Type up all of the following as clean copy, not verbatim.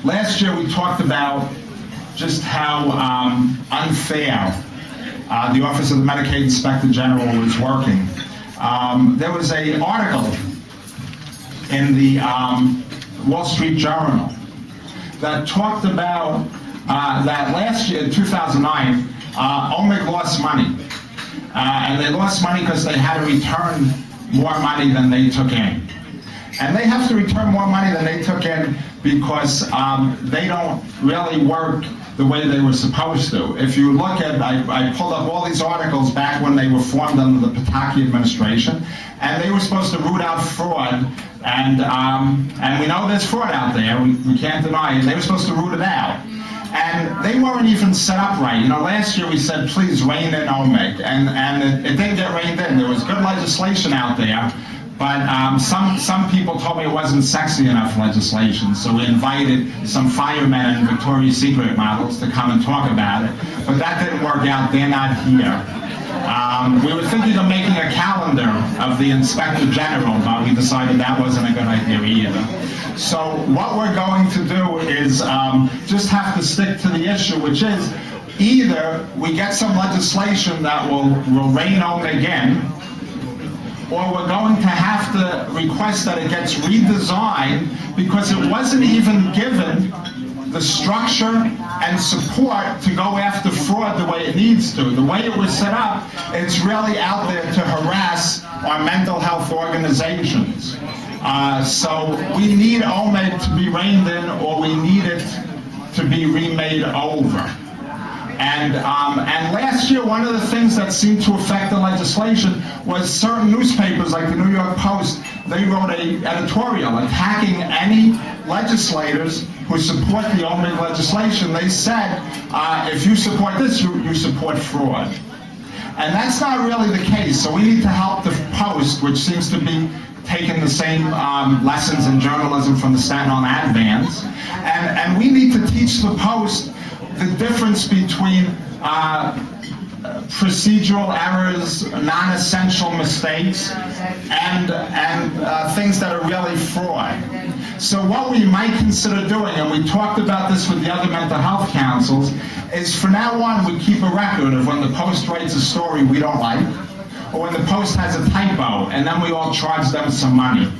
Last year we talked about just how unfair the Office of the Medicaid Inspector General was working. There was an article in the Wall Street Journal that talked about that last year, in 2009, OMIG lost money. And they lost money because they had to return more money than they took in. And they have to return more money than they took in because they don't really work the way they were supposed to. If you look at, I pulled up all these articles back when they were formed under the Pataki administration, and they were supposed to root out fraud, and we know there's fraud out there, we can't deny it. They were supposed to root it out. And they weren't even set up right. You know, last year we said, please rein in OMIG, and it didn't get reined in. There was good legislation out there, but some people told me it wasn't sexy enough legislation, so we invited some firemen and Victoria's Secret models to come and talk about it, but that didn't work out. They're not here. We were thinking of making a calendar of the Inspector General, but we decided that wasn't a good idea either. So what we're going to do is just have to stick to the issue, which is either we get some legislation that will rein OMIG in, or we're going to have to request that it gets redesigned because it wasn't even given the structure and support to go after fraud the way it needs to. The way it was set up, it's really out there to harass our mental health organizations. So we need OMIG to be reined in, or we need it to be remade over. And last year, one of the things that seemed to affect the legislation was certain newspapers, like the New York Post, they wrote an editorial attacking any legislators who support the OMIG legislation. They said, if you support this, you support fraud. And that's not really the case. So we need to help the Post, which seems to be taking the same lessons in journalism from the Staten Island Advance. And we need to teach the Post the difference between procedural errors, non-essential mistakes, and things that are really fraud. So what we might consider doing, and we talked about this with the other mental health councils, is from now on we keep a record of when the Post writes a story we don't like, or when the Post has a typo, and then we all charge them some money.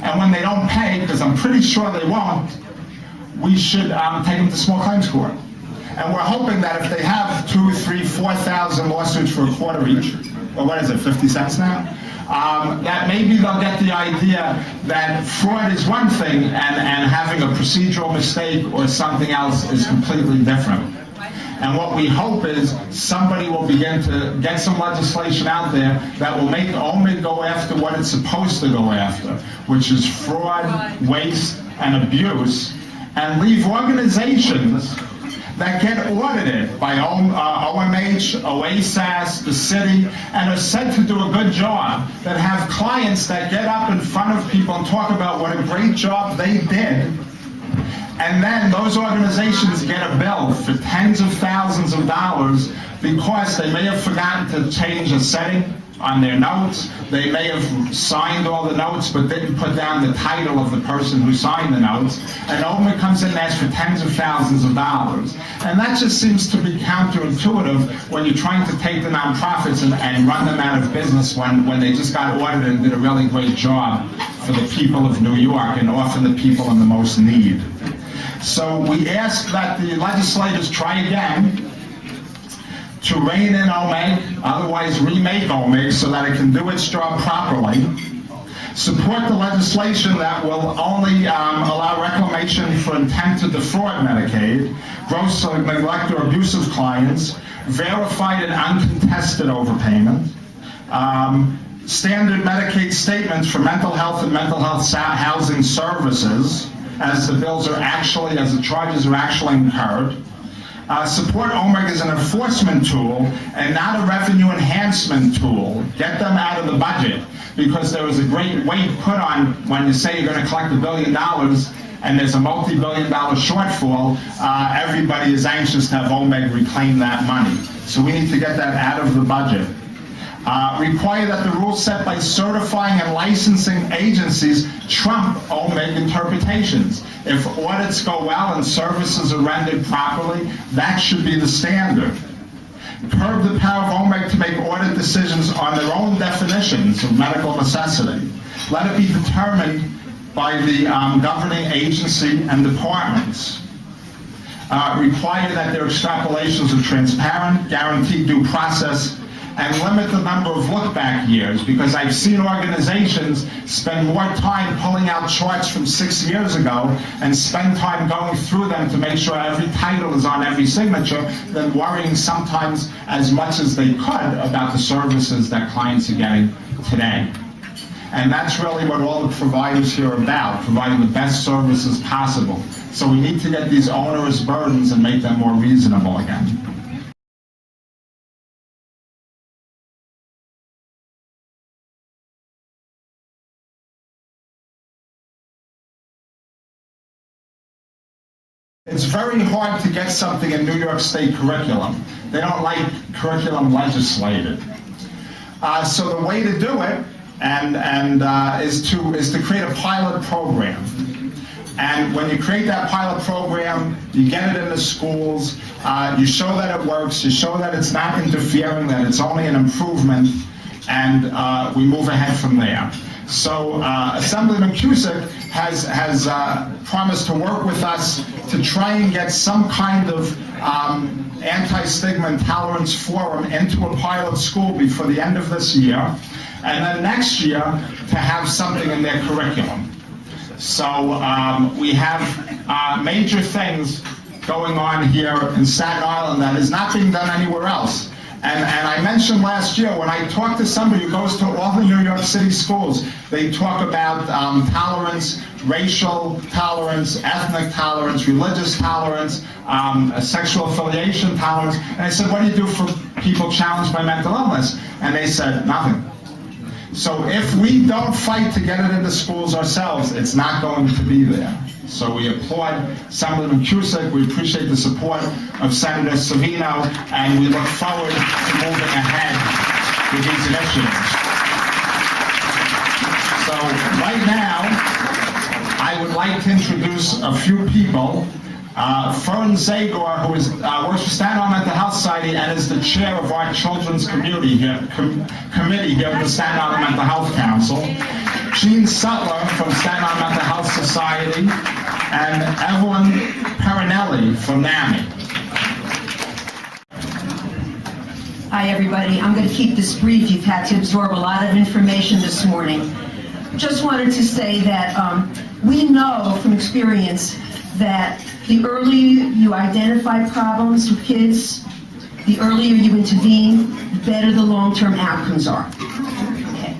And when they don't pay, because I'm pretty sure they won't, we should take them to small claims court. And we're hoping that if they have 2,000, 3,000, 4,000 lawsuits for a quarter each, or what is it, 50 cents now? That maybe they'll get the idea that fraud is one thing and having a procedural mistake or something else is completely different. And what we hope is somebody will begin to get some legislation out there that will make OMIG go after what it's supposed to go after, which is fraud, waste, and abuse, and leave organizations that get audited by OMH, OASAS, the city, and are said to do a good job, that have clients that get up in front of people and talk about what a great job they did, and then those organizations get a bill for tens of thousands of dollars because they may have forgotten to change a setting on their notes. They may have signed all the notes but didn't put down the title of the person who signed the notes, and OMIG comes in and asks for tens of thousands of dollars. And that just seems to be counterintuitive when you're trying to take the nonprofits and run them out of business when they just got audited and did a really great job for the people of New York and often the people in the most need. So we ask that the legislators try again to rein in OMIG, otherwise remake OMIG so that it can do its job properly. Support the legislation that will only allow reclamation for intent to defraud Medicaid, gross neglect or abusive clients, verified and uncontested overpayment, standard Medicaid statements for mental health and mental health housing services as the bills are actually, as the charges are actually incurred. Support OMIG as an enforcement tool and not a revenue enhancement tool. Get them out of the budget, because there was a great weight put on when you say you're going to collect $1 billion and there's a multi-billion-dollar shortfall. Everybody is anxious to have OMIG reclaim that money. So we need to get that out of the budget. Require that the rules set by certifying and licensing agencies trump OMIG interpretations. If audits go well and services are rendered properly, that should be the standard. Curb the power of OMIG to make audit decisions on their own definitions of medical necessity. Let it be determined by the governing agency and departments. Require that their extrapolations are transparent, guarantee due process, and limit the number of look-back years, because I've seen organizations spend more time pulling out charts from 6 years ago and spend time going through them to make sure every title is on every signature than worrying sometimes as much as they could about the services that clients are getting today. And that's really what all the providers here are about, providing the best services possible. So we need to get these onerous burdens and make them more reasonable again. It's very hard to get something in New York State curriculum. They don't like curriculum legislated. So the way to do it is to create a pilot program. And when you create that pilot program, you get it into schools, you show that it works, you show that it's not interfering, that it's only an improvement, and we move ahead from there. So Assemblyman Cusick has promised to work with us to try and get some kind of anti-stigma and tolerance forum into a pilot school before the end of this year, and then next year to have something in their curriculum. So we have major things going on here in Staten Island that is not being done anywhere else. And I mentioned last year, when I talk to somebody who goes to all the New York City schools, they talk about tolerance, racial tolerance, ethnic tolerance, religious tolerance, sexual affiliation tolerance. And I said, what do you do for people challenged by mental illness? And they said, nothing. So if we don't fight to get it into schools ourselves, it's not going to be there. So we applaud Assemblyman Cusick, we appreciate the support of Senator Savino, and we look forward to moving ahead with these initiatives. So right now, I would like to introduce a few people. Fern Zagor, who works for Staten Island Mental Health Society and is the chair of our children's committee here at the Staten Island Mental Health Council. Jean Sutler from Staten Island Mental Health Society, and Evelyn Perinelli from NAMI. Hi everybody, I'm going to keep this brief. You've had to absorb a lot of information this morning. Just wanted to say that we know from experience that the earlier you identify problems with kids, the earlier you intervene, the better the long-term outcomes are. Okay.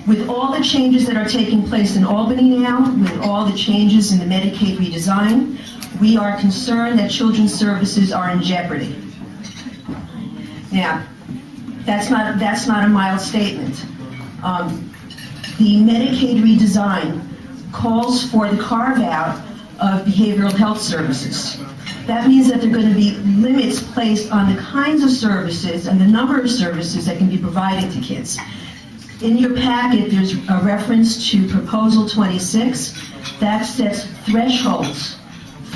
With all the changes that are taking place in Albany now, with all the changes in the Medicaid redesign, we are concerned that children's services are in jeopardy. Now, that's not a mild statement. The Medicaid redesign calls for the carve-out of behavioral health services. That means that there are going to be limits placed on the kinds of services and the number of services that can be provided to kids. In your packet, there's a reference to Proposal 26 that sets thresholds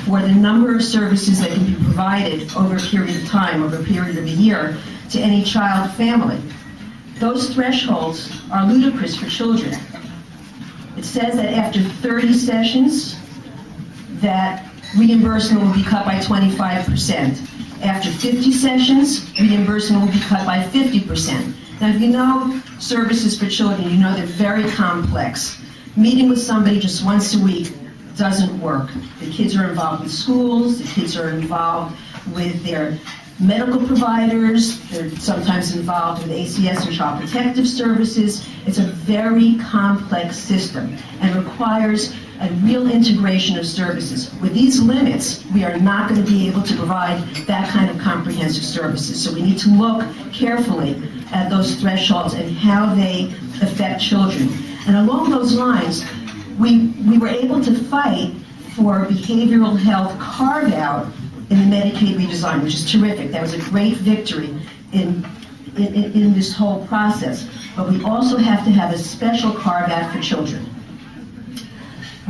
for the number of services that can be provided over a period of time, over a period of a year, to any child family. Those thresholds are ludicrous for children. It says that after 30 sessions, that reimbursement will be cut by 25%. After 50 sessions, reimbursement will be cut by 50%. Now, if you know services for children, you know they're very complex. Meeting with somebody just once a week doesn't work. The kids are involved with schools, the kids are involved with their medical providers, they're sometimes involved with ACS or Child Protective Services. It's a very complex system and requires a real integration of services. With these limits, we are not going to be able to provide that kind of comprehensive services. So we need to look carefully at those thresholds and how they affect children. And along those lines, we were able to fight for behavioral health carve-out in the Medicaid redesign, which is terrific. That was a great victory in in this whole process. But we also have to have a special carve-out for children.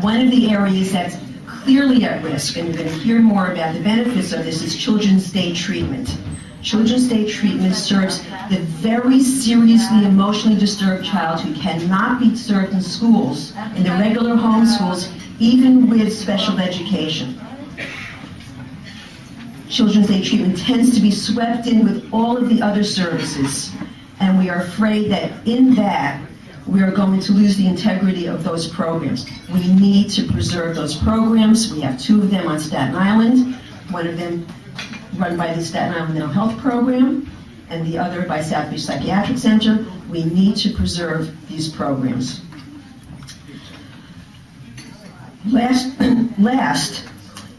One of the areas that's clearly at risk, and you're going to hear more about the benefits of this, is children's day treatment. Children's day treatment serves the very seriously emotionally disturbed child who cannot be served in schools, in the regular home schools, even with special education. Children's day treatment tends to be swept in with all of the other services, and we are afraid that in that, we are going to lose the integrity of those programs. We need to preserve those programs. We have two of them on Staten Island, one of them run by the Staten Island Mental Health Program, and the other by South Beach Psychiatric Center. We need to preserve these programs. Last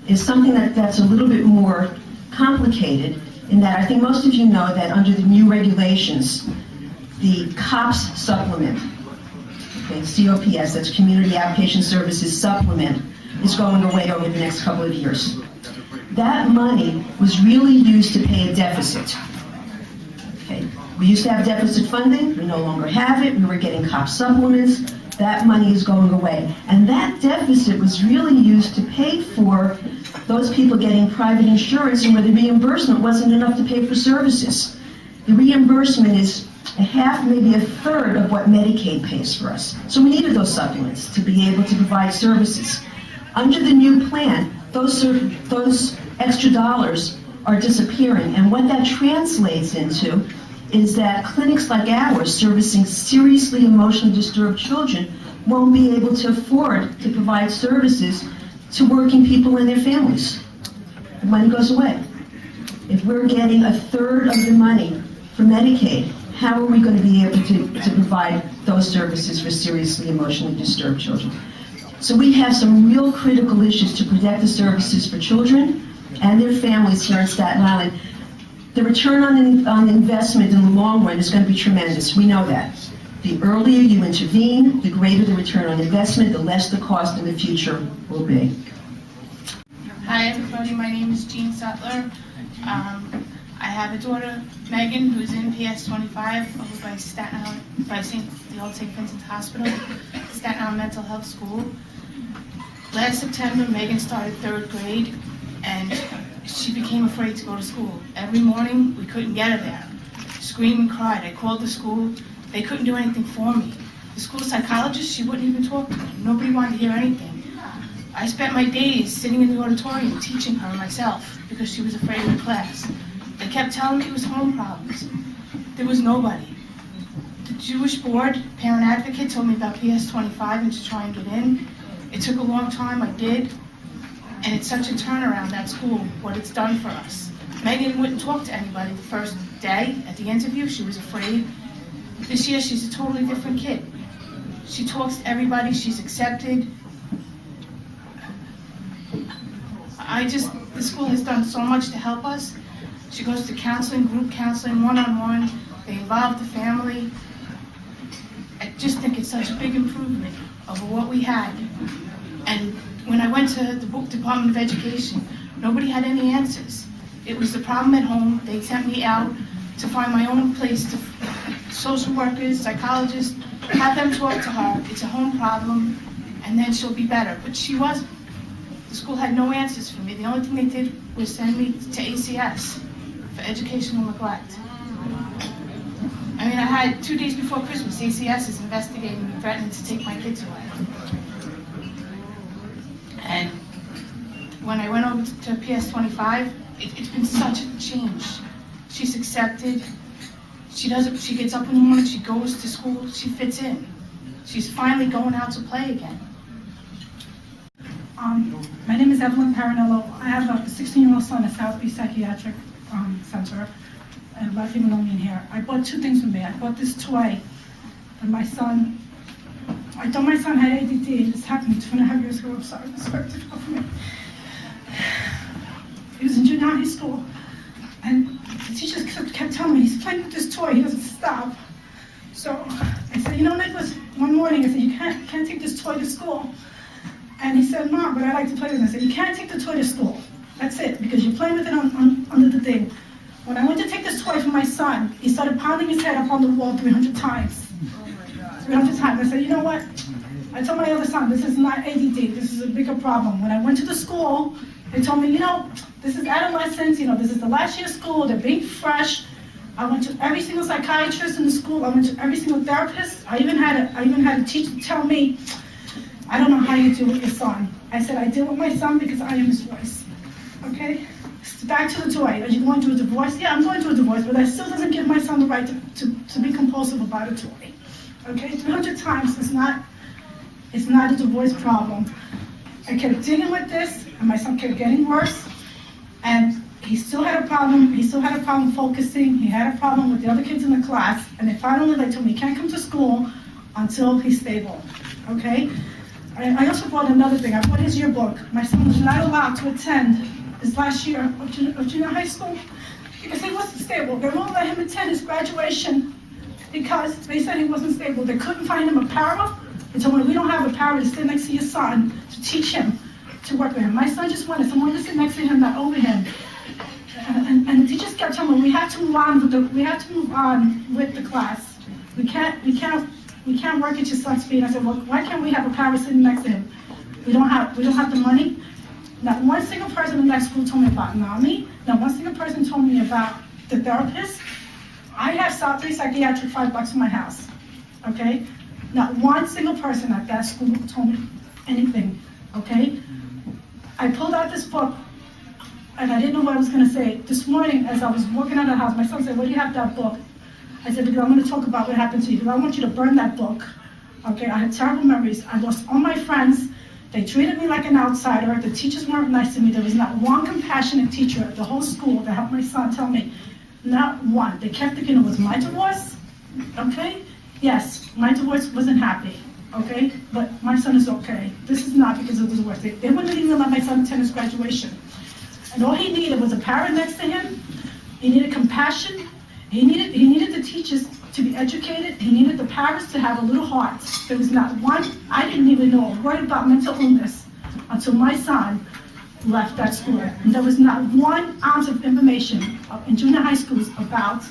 is something that's a little bit more complicated, in that I think most of you know that under the new regulations, the COPS supplement, okay, COPS, that's Community Outpatient Services Supplement, is going away over the next couple of years. That money was really used to pay a deficit. Okay. We used to have deficit funding, we no longer have it, we were getting COPS supplements, that money is going away. And that deficit was really used to pay for those people getting private insurance and where the reimbursement wasn't enough to pay for services. The reimbursement is a half, maybe a third of what Medicaid pays for us. So we needed those supplements to be able to provide services. Under the new plan, those extra dollars are disappearing, and what that translates into is that clinics like ours, servicing seriously emotionally disturbed children, won't be able to afford to provide services to working people and their families. The money goes away. If we're getting a third of the money for Medicaid, how are we going to be able to provide those services for seriously emotionally disturbed children? So we have some real critical issues to protect the services for children and their families here in Staten Island. The return on investment in the long run is going to be tremendous. We know that. The earlier you intervene, the greater the return on investment, the less the cost in the future will be. Hi everybody, my name is Jean Sutler. I have a daughter, Megan, who's in PS 25 over by Staten Island, by the old St. Vincent's Hospital, Staten Island Mental Health School. Last September, Megan started 3rd grade, and she became afraid to go to school. Every morning, we couldn't get her there. Screamed and cried. I called the school. They couldn't do anything for me. The school psychologist, she wouldn't even talk to me. Nobody wanted to hear anything. I spent my days sitting in the auditorium teaching her myself because she was afraid of the class. They kept telling me it was home problems. There was nobody. The Jewish board, parent advocate, told me about PS 25 and to try and get in. It took a long time, I did. And it's such a turnaround, that school, what it's done for us. Megan wouldn't talk to anybody the first day at the interview. She was afraid. This year, she's a totally different kid. She talks to everybody. She's accepted. The school has done so much to help us. She goes to counseling, group counseling, one-on-one. They involve the family. I just think it's such a big improvement over what we had. And when I went to the book Department of Education, nobody had any answers. It was the problem at home. They sent me out to find my own place, to social workers, psychologists, have them talk to her. It's a home problem, and then she'll be better. But she wasn't. The school had no answers for me. The only thing they did was send me to ACS for educational neglect. I mean, I had 2 days before Christmas, ACS is investigating and threatening to take my kids away. And when I went over to PS 25, it's been such a change. She's accepted. She gets up in the morning, she goes to school, she fits in. She's finally going out to play again. My name is Evelyn Paranello. I have a 16-year-old son at South Beach Psychiatric Center, and a lot of people know me in here. I bought 2 things from there. I bought this toy for my son. I thought my son had ADD. This happened 2.5 years ago. I'm sorry, it's very difficult for me. He was in junior high school, and the teacher kept telling me, he's playing with this toy, he doesn't stop. So I said, you know, Nicholas, one morning I said, you can't take this toy to school. And he said, Mom, but I like to play with it. I said, you can't take the toy to school. That's it, because you're playing with it under the thing. When I went to take this toy from my son, he started pounding his head up on the wall 300 times. 300 times. I said, you know what? I told my other son, this is not ADD, this is a bigger problem. When I went to the school, they told me, this is adolescents, this is the last year of school, they're being fresh. I went to every single psychiatrist in the school, I went to every single therapist. I even had a teacher tell me, I don't know how you deal with your son. I said, I deal with my son because I am his voice. Okay? Back to the toy. Are you going through a divorce? Yeah, I'm going through a divorce, but that still doesn't give my son the right to be compulsive about a toy. Okay? 300 times is not a divorce problem. I kept dealing with this, and my son kept getting worse, and he still had a problem. He still had a problem focusing. He had a problem with the other kids in the class, and then finally they told me he can't come to school until he's stable. Okay? I also brought another thing. I brought his yearbook. My son was not allowed to attend his last year of junior high school because he wasn't stable. They won't let him attend his graduation because they said he wasn't stable. They couldn't find him a para. They told me, we don't have a para to sit next to your son to teach him, to work with him. My son just wanted someone to sit next to him, not over him. And the teachers kept telling me, we have to move on with the class. We can't work at your son's speed. I said, well, why can't we have a para sitting next to him? We don't have the money. Not one single person in that school told me about NAMI. Not one single person told me about the therapist. I have South 3 psychiatric $5 in my house. Okay? Not one single person at that school told me anything. Okay? I pulled out this book, and I didn't know what I was going to say. This morning, as I was walking out of the house, my son said, "Why do you have that book?" I said, "Because I'm going to talk about what happened to you. Because I want you to burn that book." Okay? I had terrible memories. I lost all my friends. They treated me like an outsider. The teachers weren't nice to me. There was not one compassionate teacher at the whole school that helped my son tell me. Not one. They kept thinking it was my divorce. Okay? Yes, my divorce wasn't happy. Okay? But my son is okay. This is not because of the divorce. They wouldn't even let my son attend his graduation. And all he needed was a parent next to him. He needed compassion. He needed the teachers to be educated. He needed the parents to have a little heart. There was not one, I didn't even know a word about mental illness until my son left that school. And there was not 1 ounce of information in junior high schools about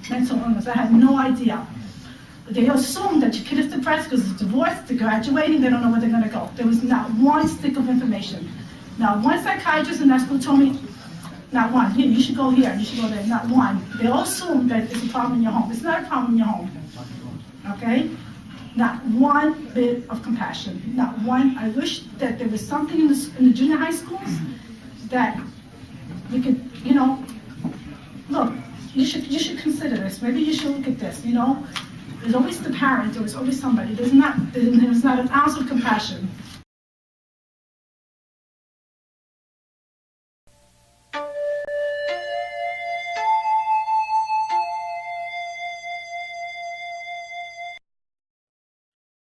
mental illness. I had no idea. They assume that your kid is depressed because it's divorced, they're graduating, they don't know where they're going to go. There was not one stick of information. Not one psychiatrist in that school told me, not one, here, you should go here, you should go there, not one. They all assume that it's a problem in your home. It's not a problem in your home, okay? Not one bit of compassion, not one. I wish that there was something in the junior high schools that we could, look, you should consider this. Maybe you should look at this, There's always the parent, there was always somebody. There was not an ounce of compassion.